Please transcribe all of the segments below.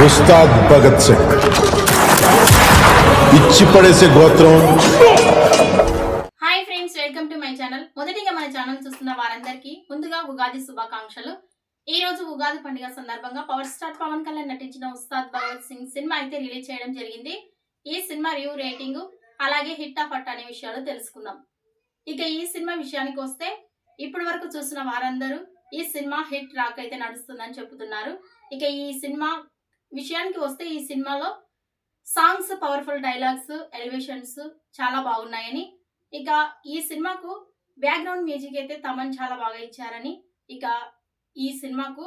ఉస్తాద్ భగత్ సింగ్ ఇచ్చి పడేసే గోత్రం. Hi friends, welcome to my channel. మొదటిగా మన ఛానల్ చూస్తున్న వారందరికీ ముందుగా ఉగాది శుభాకాంక్షలు. ఈ రోజు ఉగాది పండుగ సందర్భంగా పవర్ స్టార్ పవన్ కళ్యాణ్ నటించిన ఉస్తాద్ భగత్ సింగ్ సినిమా అయితే రిలీజ్ చేయడం జరిగింది. ఈ సినిమా రివ్యూ, రేటింగ్, అలాగే హిట్ ఆఫ్ అట్ అనే విషయాలు తెలుసుకుందాం. ఇక ఈ సినిమా విషయానికి వస్తే ఇప్పటి వరకు చూసిన వారందరూ ఈ సినిమా హిట్ రాక్ అయితే నడుస్తుందని చెబుతున్నారు. ఇక ఈ సినిమా విషయానికి వస్తే ఈ సినిమాలో సాంగ్స్, పవర్ఫుల్ డైలాగ్స్, ఎలివేషన్స్ చాలా బాగున్నాయని, ఇక ఈ సినిమాకు బ్యాక్గ్రౌండ్ మ్యూజిక్ అయితే తమన్ చాలా బాగా ఇచ్చారని, ఇక ఈ సినిమాకు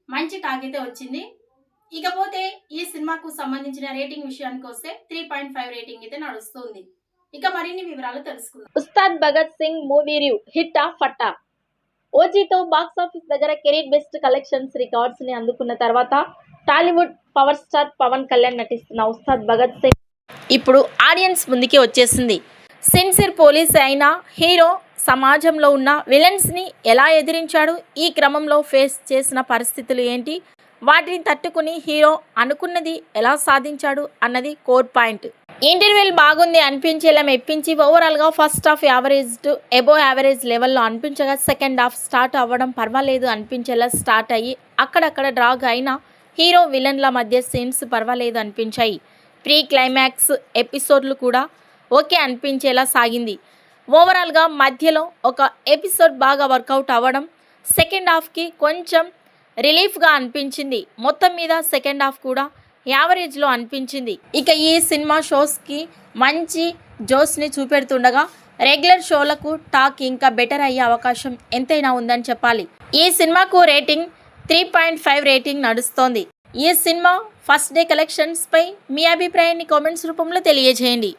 మంచి టాక్ అయితే వచ్చింది. ఇకపోతే ఈ సినిమాకు సంబంధించిన రేటింగ్ విషయానికి వస్తే 3.5 రేటింగ్ అయితే నడుస్తుంది. ఇక మరిన్ని వివరాలు తెలుసుకుందాం. Ustaad Bhagat Singh movie review. Hit of ఫట్టా. ఓజీతో బాక్సాఫీస్ దగ్గర కెరీర్ బెస్ట్ కలెక్షన్స్ రికార్డ్స్ ని అందుకున్న తర్వాత Tollywood power star Pawan Kalyan నటిస్తున్న ఉస్తాద్ భగత్ సింగ్ ఇప్పుడు ఆడియన్స్ ముందుకి వచ్చేసింది. సిన్సియర్ పోలీస్ అయిన హీరో సమాజంలో ఉన్న విలన్స్ని ఎలా ఎదిరించాడు, ఈ క్రమంలో ఫేస్ చేసిన పరిస్థితులు ఏంటి, వాటిని తట్టుకుని హీరో అనుకున్నది ఎలా సాధించాడు అన్నది కోర్ పాయింట్. ఇంటర్వ్యూలు బాగుంది అనిపించేలా మెప్పించి ఓవరాల్గా first half average to above average లెవెల్లో అనిపించగా సెకండ్ హాఫ్ స్టార్ట్ అవ్వడం పర్వాలేదు అనిపించేలా స్టార్ట్ అయ్యి అక్కడక్కడ డ్రాగ్ అయిన హీరో విలన్ల మధ్య సీన్స్ పర్వాలేదు అనిపించాయి. ప్రీ క్లైమాక్స్ ఎపిసోడ్లు కూడా ఓకే అనిపించేలా సాగింది. ఓవరాల్గా మధ్యలో ఒక ఎపిసోడ్ బాగా వర్కౌట్ అవ్వడం సెకండ్ హాఫ్కి కొంచెం రిలీఫ్గా అనిపించింది. మొత్తం మీద సెకండ్ హాఫ్ కూడా యావరేజ్లో అనిపించింది. ఇక ఈ సినిమా షోస్కి మంచి జోస్ని చూపెడుతుండగా రెగ్యులర్ షోలకు టాక్ ఇంకా బెటర్ అయ్యే అవకాశం ఎంతైనా ఉందని చెప్పాలి. ఈ సినిమాకు రేటింగ్ 3.5 రేటింగ్ నడుస్తోంది. ఈ సినిమా ఫస్ట్ డే కలెక్షన్స్పై మీ అభిప్రాయాన్ని కామెంట్స్ రూపంలో తెలియజేయండి.